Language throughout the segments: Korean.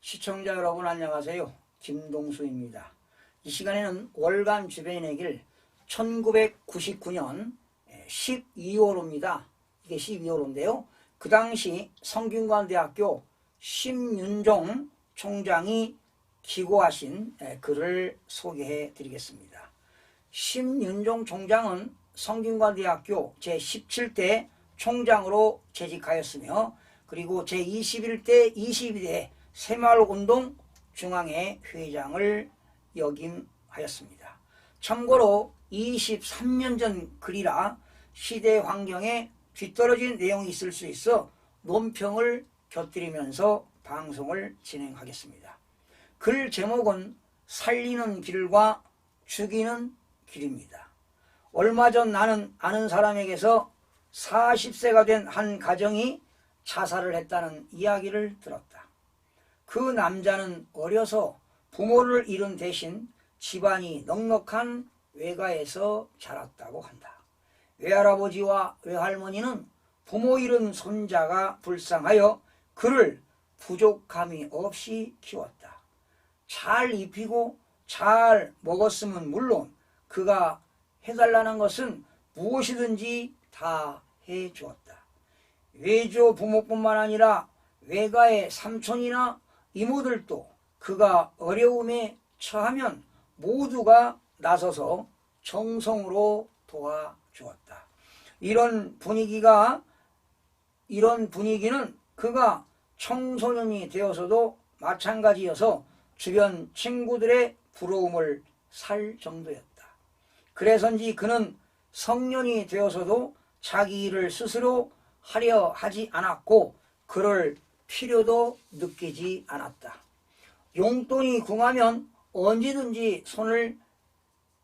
시청자 여러분 안녕하세요. 김동수입니다. 이 시간에는 월간 주변의 길 1999년 12월호입니다. 이게 12월호인데요. 그 당시 성균관대학교 심윤종 총장이 기고하신 글을 소개해 드리겠습니다. 심윤종 총장은 성균관대학교 제17대 총장으로 재직하였으며 그리고 제21대, 22대 새마을운동 중앙회 회장을 역임하였습니다. 참고로 23년 전 글이라 시대 환경에 뒤떨어진 내용이 있을 수 있어 논평을 곁들이면서 방송을 진행하겠습니다. 글 제목은 살리는 길과 죽이는 길입니다. 얼마 전 나는 아는 사람에게서 40세가 된 한 가정이 자살을 했다는 이야기를 들었다. 그 남자는 어려서 부모를 잃은 대신 집안이 넉넉한 외가에서 자랐다고 한다. 외할아버지와 외할머니는 부모 잃은 손자가 불쌍하여 그를 부족함이 없이 키웠다. 잘 입히고 잘 먹었으면 물론 그가 해달라는 것은 무엇이든지 다 해주었다. 외조 부모뿐만 아니라 외가의 삼촌이나 이모들도 그가 어려움에 처하면 모두가 나서서 정성으로 도와주었다. 이런 분위기는 그가 청소년이 되어서도 마찬가지여서 주변 친구들의 부러움을 살 정도였다. 그래서인지 그는 성년이 되어서도 자기 일을 스스로 하려 하지 않았고 그럴 필요도 느끼지 않았다. 용돈이 궁하면 언제든지 손을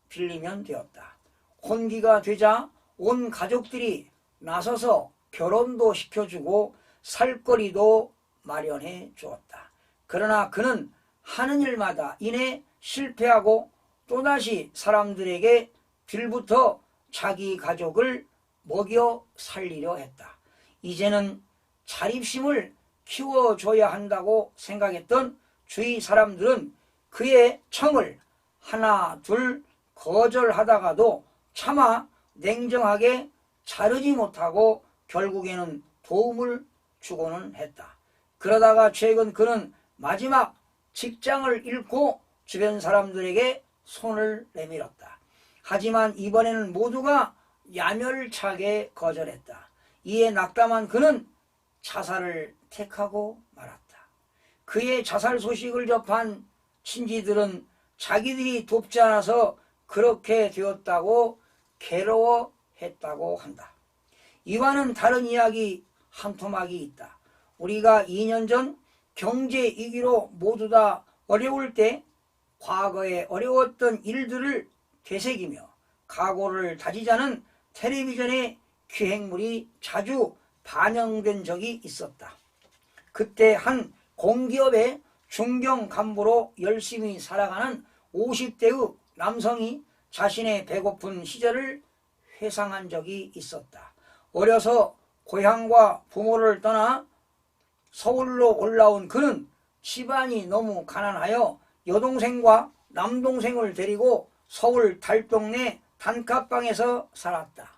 빌리면 되었다. 혼기가 되자 온 가족들이 나서서 결혼도 시켜주고 살거리도 마련해 주었다. 그러나 그는 하는 일마다 이내 실패하고 또다시 사람들에게 빌부터 자기 가족을 먹여 살리려 했다. 이제는 자립심을 키워줘야 한다고 생각했던 주위 사람들은 그의 청을 하나 둘 거절하다가도 차마 냉정하게 자르지 못하고 결국에는 도움을 주고는 했다. 그러다가 최근 그는 마지막 직장을 잃고 주변 사람들에게 손을 내밀었다. 하지만 이번에는 모두가 야멸차게 거절했다. 이에 낙담한 그는 자살을 택하고 말았다. 그의 자살 소식을 접한 친지들은 자기들이 돕지 않아서 그렇게 되었다고 괴로워했다고 한다. 이와는 다른 이야기 한 토막이 있다. 우리가 2년 전 경제 위기로 모두 다 어려울 때 과거에 어려웠던 일들을 되새기며 각오를 다지자는 텔레비전의 기획물이 자주 반영된 적이 있었다. 그때 한 공기업의 중견 간부로 열심히 살아가는 50대의 남성이 자신의 배고픈 시절을 회상한 적이 있었다. 어려서 고향과 부모를 떠나 서울로 올라온 그는 집안이 너무 가난하여 여동생과 남동생을 데리고 서울 달동네 단칸방에서 살았다.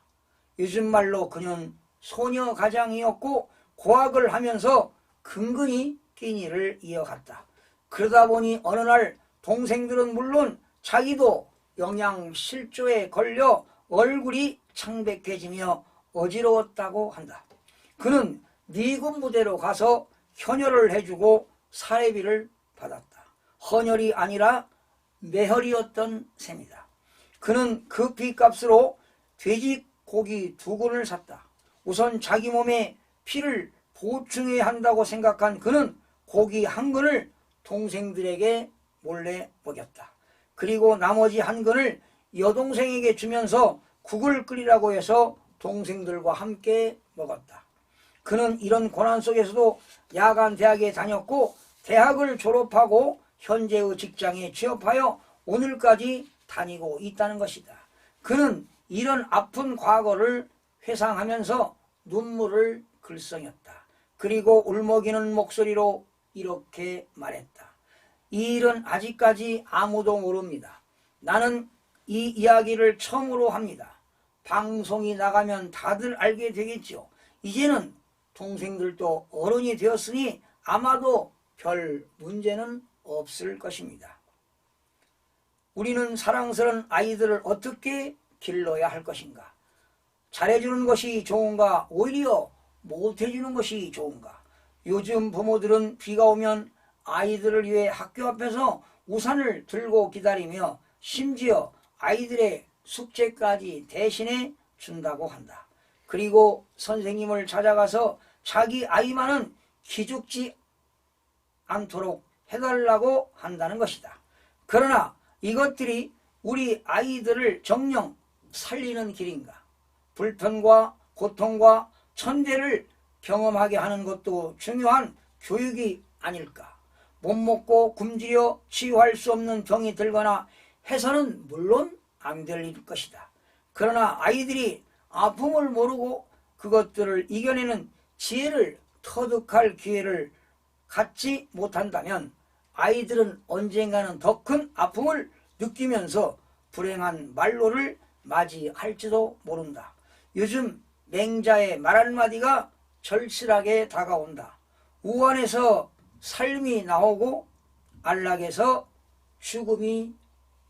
요즘 말로 그는 소녀 가장이었고 고학을 하면서 근근히 끼니를 이어갔다. 그러다 보니 어느 날 동생들은 물론 자기도 영양실조에 걸려 얼굴이 창백해지며 어지러웠다고 한다. 그는 미군 부대로 가서 현혈을 해주고 사례비를 받았다. 헌혈이 아니라 매혈이었던 셈이다. 그는 그 피값으로 돼지고기 2근을 샀다. 우선 자기 몸에 피를 보충해야 한다고 생각한 그는 고기 1근을 동생들에게 몰래 먹였다. 그리고 나머지 1근을 여동생에게 주면서 국을 끓이라고 해서 동생들과 함께 먹었다. 그는 이런 고난 속에서도 야간 대학에 다녔고 대학을 졸업하고 현재의 직장에 취업하여 오늘까지 다니고 있다는 것이다. 그는 이런 아픈 과거를 회상하면서 눈물을 글썽였다. 그리고 울먹이는 목소리로 이렇게 말했다. 이 일은 아직까지 아무도 모릅니다. 나는 이 이야기를 처음으로 합니다. 방송이 나가면 다들 알게 되겠죠. 이제는 동생들도 어른이 되었으니 아마도 별 문제는 없을 것입니다. 우리는 사랑스러운 아이들을 어떻게 길러야 할 것인가? 잘해주는 것이 좋은가? 오히려 못해주는 것이 좋은가? 요즘 부모들은 비가 오면 아이들을 위해 학교 앞에서 우산을 들고 기다리며 심지어 아이들의 숙제까지 대신해 준다고 한다. 그리고 선생님을 찾아가서 자기 아이만은 기죽지 않도록 해달라고 한다는 것이다. 그러나 이것들이 우리 아이들을 정녕 살리는 길인가? 불편과 고통과 천대를 경험하게 하는 것도 중요한 교육이 아닐까? 못 먹고 굶주려 치유할 수 없는 병이 들거나 해서는 물론 안 될 일일 것이다. 그러나 아이들이 아픔을 모르고 그것들을 이겨내는 지혜를 터득할 기회를 갖지 못한다면 아이들은 언젠가는 더 큰 아픔을 느끼면서 불행한 말로를 맞이할지도 모른다. 요즘 맹자의 말 한마디가 절실하게 다가온다. 우환에서 삶이 나오고 안락에서 죽음이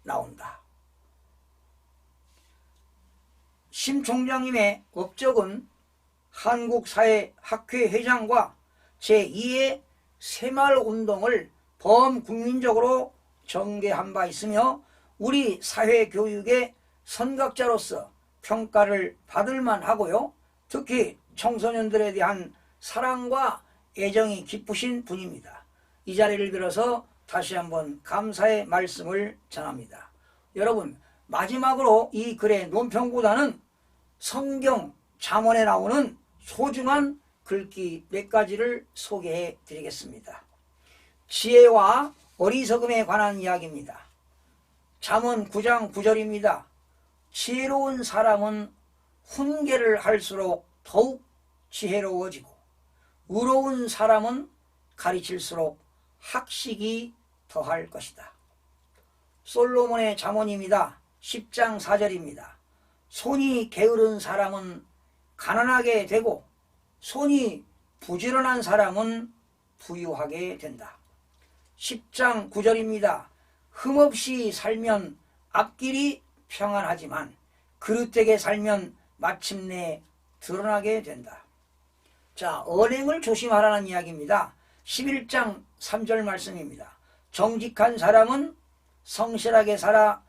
나온다. 심 총장님의 업적은 한국사회학회 회장과 제2의 새마을운동을 범국민적으로 전개한 바 있으며 우리 사회교육의 선각자로서 평가를 받을 만하고요. 특히 청소년들에 대한 사랑과 애정이 깊으신 분입니다. 이 자리를 빌어서 다시 한번 감사의 말씀을 전합니다. 여러분, 마지막으로 이 글의 논평보다는 성경 잠언에 나오는 소중한 글귀 몇 가지를 소개해 드리겠습니다. 지혜와 어리석음에 관한 이야기입니다. 잠언 9장 9절입니다. 지혜로운 사람은 훈계를 할수록 더욱 지혜로워지고 의로운 사람은 가르칠수록 학식이 더할 것이다. 솔로몬의 잠언입니다. 10장 4절입니다. 손이 게으른 사람은 가난하게 되고 손이 부지런한 사람은 부유하게 된다. 10장 9절입니다. 흠없이 살면 앞길이 평안하지만 그릇되게 살면 마침내 드러나게 된다. 자, 언행을 조심하라는 이야기입니다. 11장 3절 말씀입니다. 정직한 사람은 성실하게 살아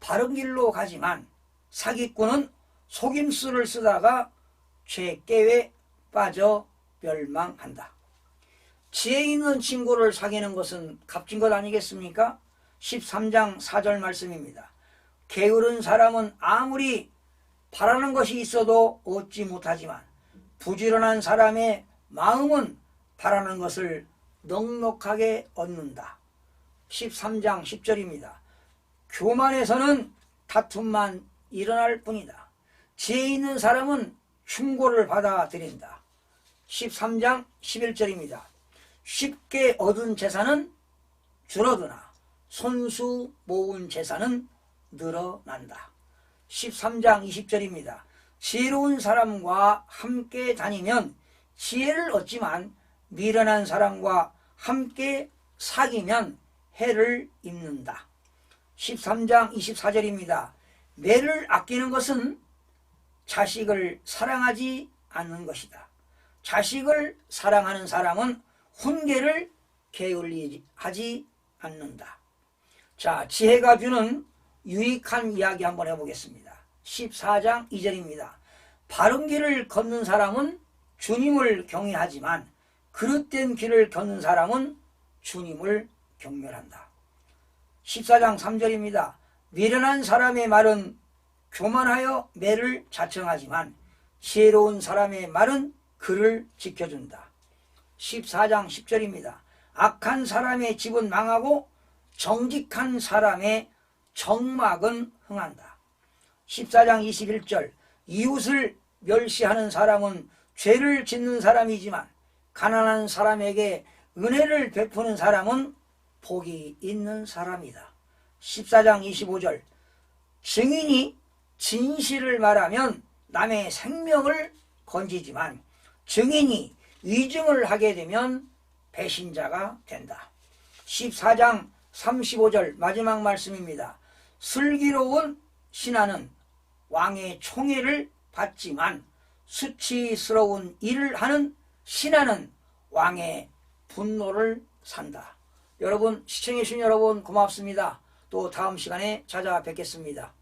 바른 길로 가지만 사기꾼은 속임수를 쓰다가 죄깨에 빠져 멸망한다. 지혜 있는 친구를 사귀는 것은 값진 것 아니겠습니까? 13장 4절 말씀입니다. 게으른 사람은 아무리 바라는 것이 있어도 얻지 못하지만 부지런한 사람의 마음은 바라는 것을 넉넉하게 얻는다. 13장 10절입니다. 교만에서는 다툼만 일어날 뿐이다. 지혜 있는 사람은 충고를 받아들인다. 13장 11절입니다. 쉽게 얻은 재산은 줄어드나 손수 모은 재산은 늘어난다. 13장 20절입니다. 지혜로운 사람과 함께 다니면 지혜를 얻지만 미련한 사람과 함께 사귀면 해를 입는다. 13장 24절입니다. 매를 아끼는 것은 자식을 사랑하지 않는 것이다. 자식을 사랑하는 사람은 훈계를 게을리하지 않는다. 자, 지혜가 주는 유익한 이야기 한번 해보겠습니다. 14장 2절입니다. 바른 길을 걷는 사람은 주님을 경외하지만 그릇된 길을 걷는 사람은 주님을 경멸한다. 14장 3절입니다. 미련한 사람의 말은 교만하여 매를 자청하지만 지혜로운 사람의 말은 그를 지켜준다. 14장 10절입니다. 악한 사람의 집은 망하고 정직한 사람의 정막은 흥한다. 14장 21절. 이웃을 멸시하는 사람은 죄를 짓는 사람이지만 가난한 사람에게 은혜를 베푸는 사람은 복이 있는 사람이다. 14장 25절 증인이 진실을 말하면 남의 생명을 건지지만 증인이 위증을 하게 되면 배신자가 된다. 14장 35절 마지막 말씀입니다. 슬기로운 신하는 왕의 총애를 받지만 수치스러운 일을 하는 신하는 왕의 분노를 산다. 여러분, 시청해주신 여러분 고맙습니다. 또 다음 시간에 찾아뵙겠습니다.